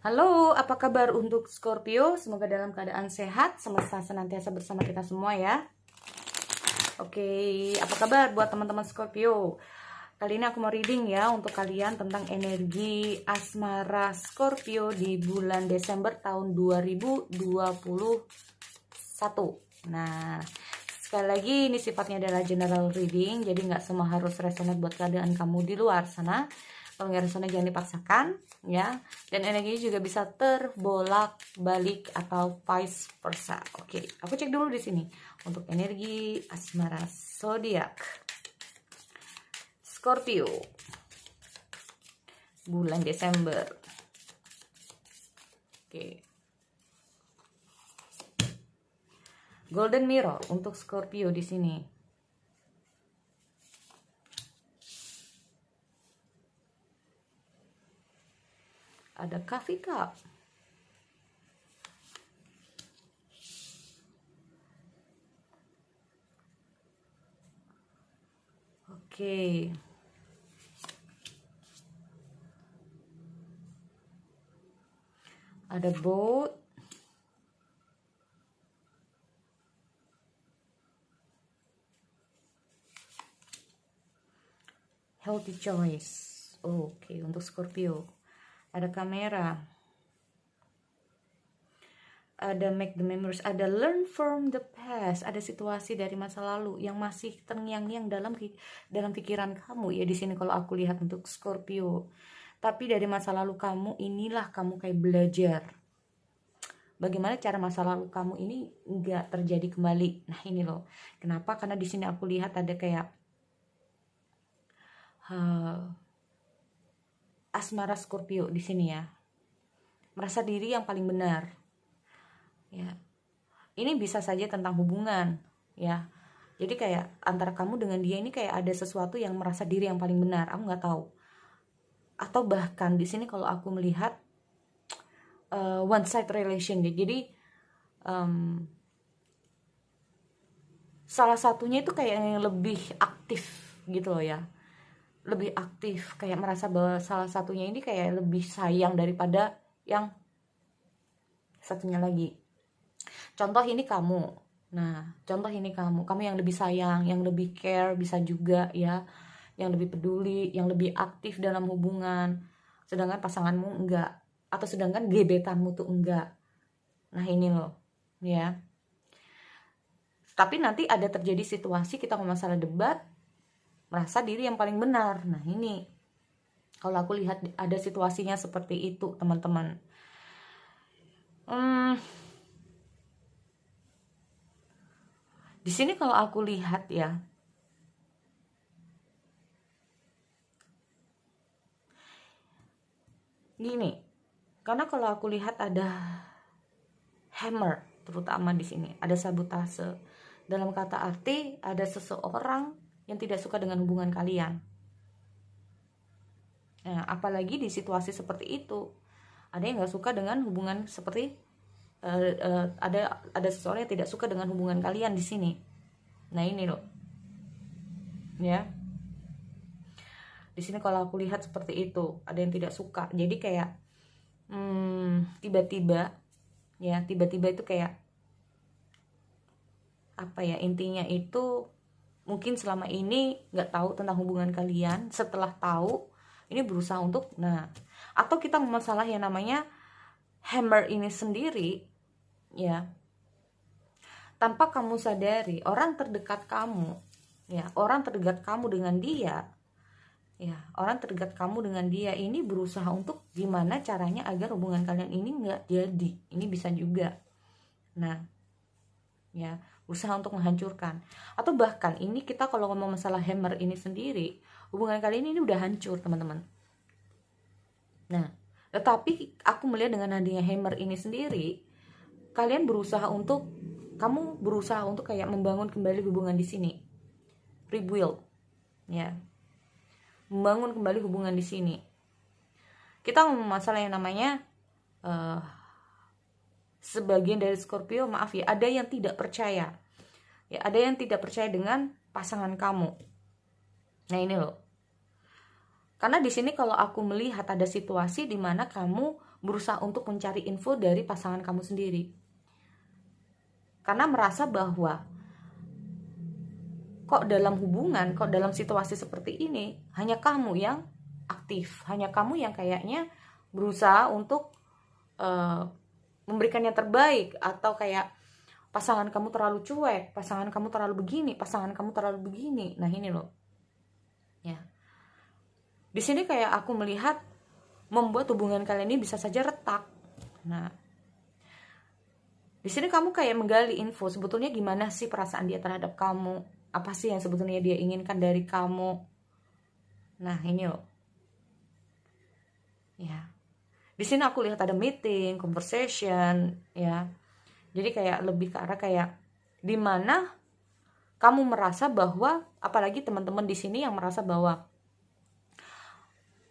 Halo, apa kabar untuk Scorpio? Semoga dalam keadaan sehat, semesta senantiasa bersama kita semua ya. Oke, apa kabar buat teman-teman Scorpio? Kali ini aku mau reading ya untuk kalian tentang energi asmara Scorpio di bulan Desember tahun 2021. Nah, sekali lagi ini sifatnya adalah general reading, jadi nggak semua harus resonate buat keadaan kamu di luar sana. Kalau nggak resonate jangan dipaksakan ya. Dan energinya juga bisa terbolak balik atau vice versa. Oke, aku cek dulu di sini untuk energi asmara zodiak Scorpio bulan Desember. Oke. Golden Mirror untuk Scorpio di sini. Ada Coffee Cup. Oke. Ada boat. Healthy choice. Oke, untuk Scorpio. Ada kamera. Ada make the memories, ada learn from the past, ada situasi dari masa lalu yang masih terngiang-ngiang dalam pikiran kamu ya di sini kalau aku lihat untuk Scorpio. Tapi dari masa lalu kamu inilah kamu kayak belajar bagaimana cara masa lalu kamu ini nggak terjadi kembali. Nah ini loh, kenapa? Karena di sini aku lihat ada kayak asmara Scorpio di sini ya, merasa diri yang paling benar ya. Ini bisa saja tentang hubungan ya, jadi kayak antara kamu dengan dia ini kayak ada sesuatu yang merasa diri yang paling benar, aku nggak tahu. Atau bahkan di sini kalau aku melihat one side relation deh, jadi salah satunya itu kayak yang lebih aktif gitu loh ya, lebih aktif, kayak merasa bahwa salah satunya ini kayak lebih sayang daripada yang satunya lagi. Contoh ini kamu. Nah, contoh ini kamu yang lebih sayang, yang lebih care bisa juga ya, yang lebih peduli, yang lebih aktif dalam hubungan. Sedangkan pasanganmu enggak, atau sedangkan gebetanmu tuh enggak. Nah, ini loh, ya. Tapi nanti ada terjadi situasi kita ngomong masalah debat, merasa diri yang paling benar. Nah, ini kalau aku lihat ada situasinya seperti itu, teman-teman. Di sini kalau aku lihat ya, gini, karena kalau aku lihat ada hammer, terutama di sini ada sabotase. Dalam kata arti ada seseorang yang tidak suka dengan hubungan kalian. Nah, apalagi di situasi seperti itu, ada yang nggak suka dengan hubungan seperti ada seseorang yang tidak suka dengan hubungan kalian di sini. Nah ini loh, ya. Di sini kalau aku lihat seperti itu, ada yang tidak suka. Jadi kayak tiba-tiba itu kayak apa ya, intinya itu mungkin selama ini nggak tahu tentang hubungan kalian, setelah tahu ini berusaha untuk, nah, atau kita masalah yang namanya hammer ini sendiri ya, tanpa kamu sadari orang terdekat kamu ya, orang terdekat kamu dengan dia ya, orang terdekat kamu dengan dia ini berusaha untuk gimana caranya agar hubungan kalian ini nggak jadi. Ini bisa juga, nah ya, berusaha untuk menghancurkan. Atau bahkan ini kita kalau ngomong masalah hammer ini sendiri, hubungan kalian ini udah hancur teman-teman. Nah, tetapi aku melihat dengan adanya hammer ini sendiri, kamu berusaha untuk kayak membangun kembali hubungan di sini, rebuild ya, membangun kembali hubungan di sini. Kita ngomong masalah yang namanya sebagian dari Scorpio, maaf ya, ada yang tidak percaya ya, ada yang tidak percaya dengan pasangan kamu. Nah ini loh, karena di sini kalau aku melihat ada situasi di mana kamu berusaha untuk mencari info dari pasangan kamu sendiri. Karena merasa bahwa kok dalam hubungan, kok dalam situasi seperti ini hanya kamu yang aktif, hanya kamu yang kayaknya berusaha untuk memberikan yang terbaik, atau kayak pasangan kamu terlalu cuek, pasangan kamu terlalu begini, pasangan kamu terlalu begini. Nah ini loh, ya. Di sini kayak aku melihat membuat hubungan kalian ini bisa saja retak. Nah, di sini kamu kayak menggali info sebetulnya gimana sih perasaan dia terhadap kamu, apa sih yang sebetulnya dia inginkan dari kamu. Nah ini loh, ya. Di sini aku lihat ada meeting, conversation, ya. Jadi kayak lebih ke arah kayak dimana kamu merasa bahwa, apalagi teman-teman di sini yang merasa bahwa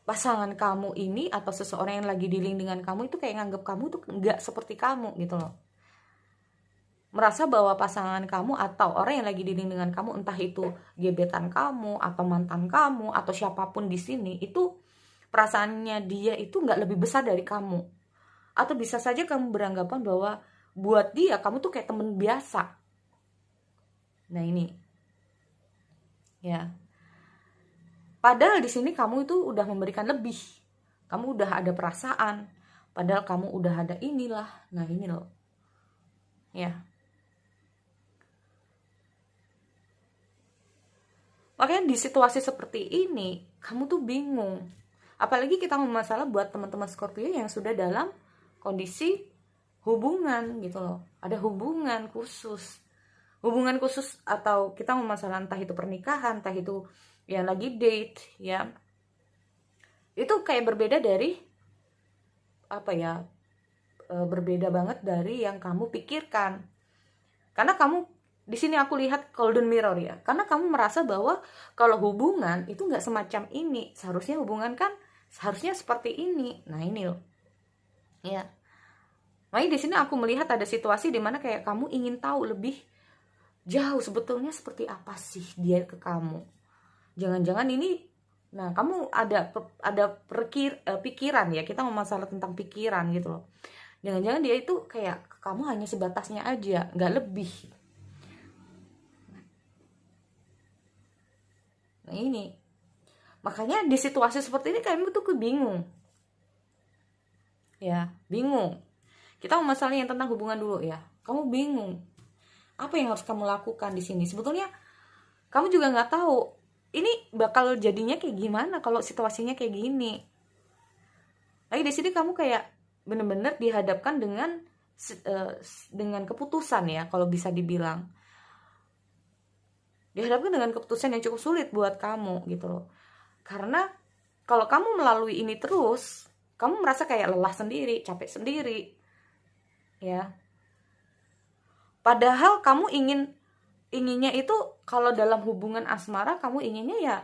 pasangan kamu ini atau seseorang yang lagi dealing dengan kamu itu kayak nganggap kamu tuh nggak seperti kamu gitu loh. Merasa bahwa pasangan kamu atau orang yang lagi dealing dengan kamu, entah itu gebetan kamu atau mantan kamu atau siapapun di sini, itu perasaannya dia itu nggak lebih besar dari kamu. Atau bisa saja kamu beranggapan bahwa buat dia kamu tuh kayak temen biasa. Nah ini, ya. Padahal di sini kamu itu udah memberikan lebih. Kamu udah ada perasaan. Padahal kamu udah ada inilah. Nah ini loh, ya. Makanya di situasi seperti ini kamu tuh bingung. Apalagi kita ngomong masalah buat teman-teman Scorpio yang sudah dalam kondisi hubungan gitu loh. Ada hubungan khusus. Hubungan khusus atau kita ngomong masalah entah itu pernikahan, entah itu yang lagi date, ya. Itu kayak berbeda dari berbeda banget dari yang kamu pikirkan. Karena kamu di sini aku lihat golden mirror, ya. Karena kamu merasa bahwa kalau hubungan itu nggak semacam ini. Seharusnya hubungan kan seharusnya seperti ini. Nah ini loh, ya. Makanya di sini aku melihat ada situasi di mana kayak kamu ingin tahu lebih jauh sebetulnya seperti apa sih dia ke kamu. Jangan-jangan ini, nah kamu ada pikiran, ya. Kita mau masalah tentang pikiran gitu loh. Jangan-jangan dia itu kayak kamu hanya sebatasnya aja, nggak lebih. Nah ini, makanya di situasi seperti ini kamu tuh kebingung, ya, bingung. Kita mau masalah yang tentang hubungan dulu, ya. Kamu bingung apa yang harus kamu lakukan di sini. Sebetulnya kamu juga nggak tahu ini bakal jadinya kayak gimana kalau situasinya kayak gini. Lagi di sini kamu kayak bener-bener dihadapkan dengan keputusan, ya, kalau bisa dibilang. Dihadapkan dengan keputusan yang cukup sulit buat kamu gitu loh. Karena kalau kamu melalui ini terus, kamu merasa kayak lelah sendiri, capek sendiri, ya. Padahal kamu inginnya itu kalau dalam hubungan asmara kamu inginnya ya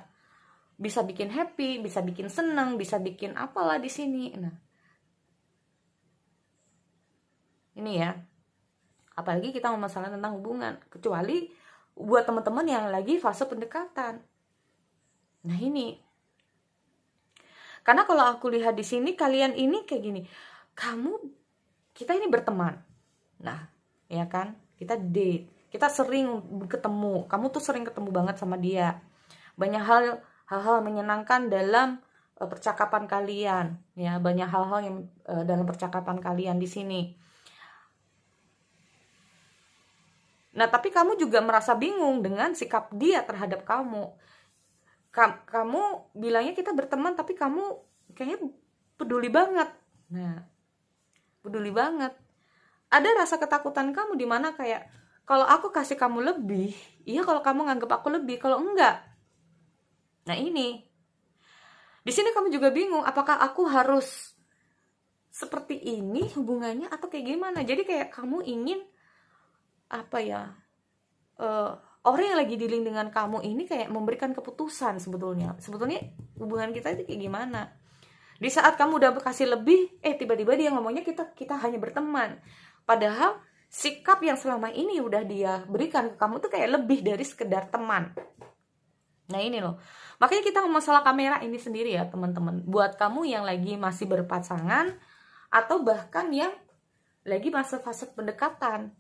bisa bikin happy, bisa bikin senang, bisa bikin apalah di sini. Nah, ini ya. Apalagi kita ngomong masalah tentang hubungan, kecuali buat teman-teman yang lagi fase pendekatan. Nah, ini. Karena kalau aku lihat di sini kalian ini kayak gini. Kita ini berteman. Nah, ya kan? Kita date. Kita sering ketemu. Kamu tuh sering ketemu banget sama dia. Banyak hal-hal menyenangkan dalam percakapan kalian, ya. Banyak hal-hal yang dalam percakapan kalian di sini. Nah, tapi kamu juga merasa bingung dengan sikap dia terhadap kamu. Kamu bilangnya kita berteman, tapi kamu kayaknya peduli banget. Nah, peduli banget. Ada rasa ketakutan kamu di mana kayak, kalau aku kasih kamu lebih, iya kalau kamu nganggap aku lebih, kalau enggak. Nah ini, di sini kamu juga bingung, apakah aku harus seperti ini hubungannya atau kayak gimana? Jadi kayak kamu ingin orang yang lagi dealing dengan kamu ini kayak memberikan keputusan sebetulnya hubungan kita itu kayak gimana. Di saat kamu udah kasih lebih, tiba-tiba dia ngomongnya kita hanya berteman. Padahal sikap yang selama ini udah dia berikan ke kamu tuh kayak lebih dari sekedar teman. Nah ini loh, makanya kita masalah kamera ini sendiri ya teman-teman. Buat kamu yang lagi masih berpasangan atau bahkan yang lagi fase-fase pendekatan.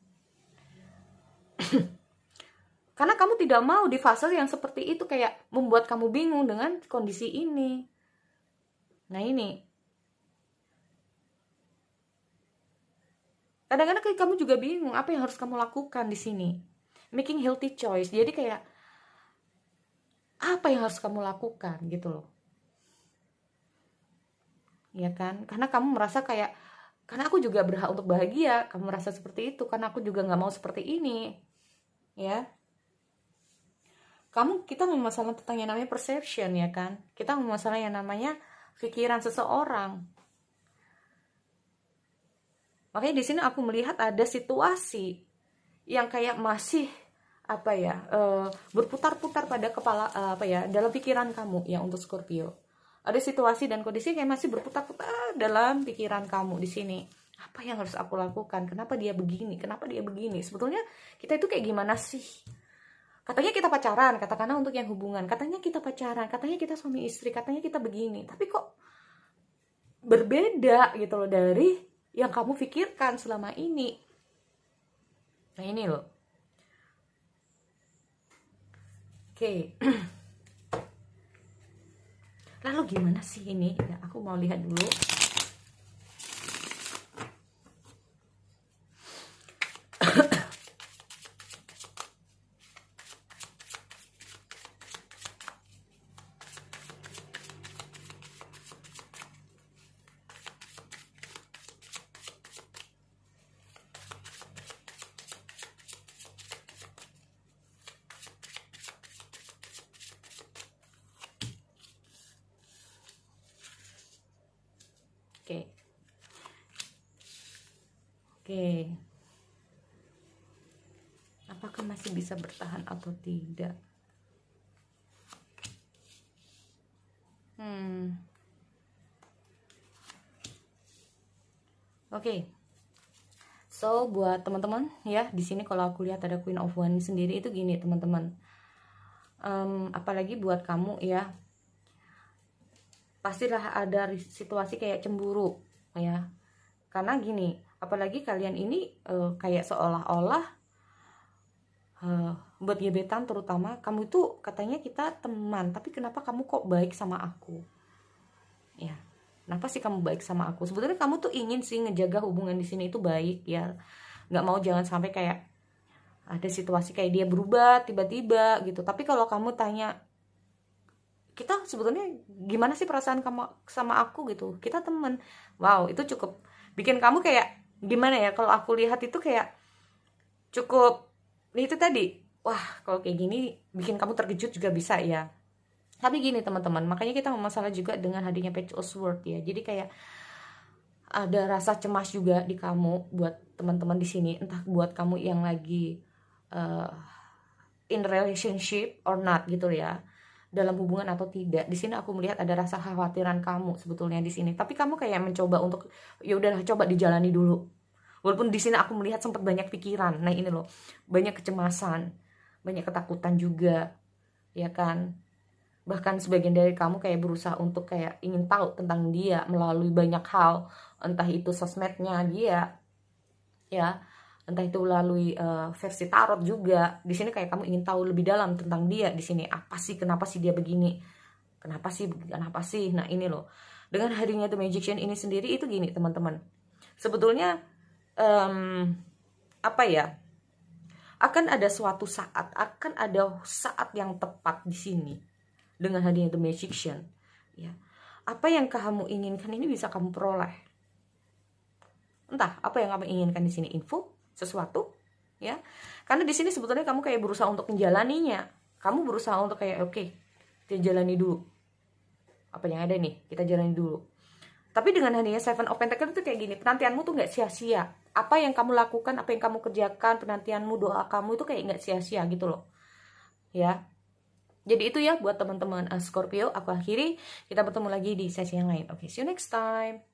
Karena kamu tidak mau di fase yang seperti itu, kayak membuat kamu bingung dengan kondisi ini. Nah ini, kadang-kadang kamu juga bingung apa yang harus kamu lakukan di sini. Making healthy choice. Jadi kayak apa yang harus kamu lakukan gitu loh. Ya kan? Karena kamu merasa kayak, karena aku juga berhak untuk bahagia. Kamu merasa seperti itu, karena aku juga nggak mau seperti ini. Ya. Kita memasalah tentang yang namanya perception, ya kan? Kita memasalah yang namanya pikiran seseorang. Makanya di sini aku melihat ada situasi yang kayak masih berputar-putar pada kepala dalam pikiran kamu ya untuk Scorpio. Ada situasi dan kondisi kayak masih berputar-putar dalam pikiran kamu di sini. Apa yang harus aku lakukan? Kenapa dia begini? Kenapa dia begini? Sebetulnya kita itu kayak gimana sih? Katanya kita pacaran, katakanlah untuk yang hubungan. Katanya kita pacaran, katanya kita suami istri, katanya kita begini. Tapi kok berbeda gitu loh dari yang kamu pikirkan selama ini. Nah ini loh. Oke. Lalu gimana sih ini? Ya, aku mau lihat dulu. Oke. Apakah masih bisa bertahan atau tidak? Oke. So buat teman-teman ya, di sini kalau aku lihat ada Queen of Wands sendiri itu gini teman-teman. Apalagi buat kamu ya, pastilah ada situasi kayak cemburu ya. Karena gini, apalagi kalian ini kayak seolah-olah buat gebetan terutama, kamu itu katanya kita teman, tapi kenapa kamu kok baik sama aku? Ya, kenapa sih kamu baik sama aku? Sebetulnya kamu tuh ingin sih ngejaga hubungan di sini itu baik ya, nggak mau jangan sampai kayak ada situasi kayak dia berubah tiba-tiba gitu. Tapi kalau kamu tanya, kita sebetulnya gimana sih perasaan kamu sama aku gitu, kita teman, wow itu cukup bikin kamu kayak gimana ya, kalau aku lihat itu kayak cukup itu tadi, wah kalau kayak gini bikin kamu terkejut juga bisa ya. Tapi gini teman-teman, makanya kita masalah juga dengan hadirnya Page of Swords ya. Jadi kayak ada rasa cemas juga di kamu buat teman-teman di sini, entah buat kamu yang lagi in relationship or not gitu ya, dalam hubungan atau tidak. Di sini aku melihat ada rasa khawatiran kamu sebetulnya di sini. Tapi kamu kayak mencoba untuk ya udahlah coba dijalani dulu. Walaupun di sini aku melihat sempat banyak pikiran. Nah ini loh, banyak kecemasan, banyak ketakutan juga, ya kan? Bahkan sebagian dari kamu kayak berusaha untuk kayak ingin tahu tentang dia melalui banyak hal, entah itu sosmednya dia, ya, entah itu melalui versi tarot juga. Di sini kayak kamu ingin tahu lebih dalam tentang dia di sini. Apa sih, kenapa sih dia begini? Kenapa sih? Nah ini loh, dengan hadirnya The Magician ini sendiri itu gini teman-teman. Sebetulnya akan ada suatu saat, akan ada saat yang tepat di sini dengan hadirnya The Magician ya. Apa yang kamu inginkan ini bisa kamu peroleh. Entah apa yang kamu inginkan di sini, info, sesuatu ya. Karena di sini sebetulnya kamu kayak berusaha untuk menjalaninya. Kamu berusaha untuk kayak oke, kita jalani dulu. Apa yang ada nih, kita jalani dulu. Tapi dengan hadirnya Seven of Pentacles itu kayak gini, penantianmu tuh nggak sia-sia. Apa yang kamu lakukan, apa yang kamu kerjakan, penantianmu, doa kamu itu kayak nggak sia-sia gitu loh. Ya. Jadi itu ya buat teman-teman Scorpio. Aku akhiri, kita bertemu lagi di sesi yang lain. Oke, see you next time.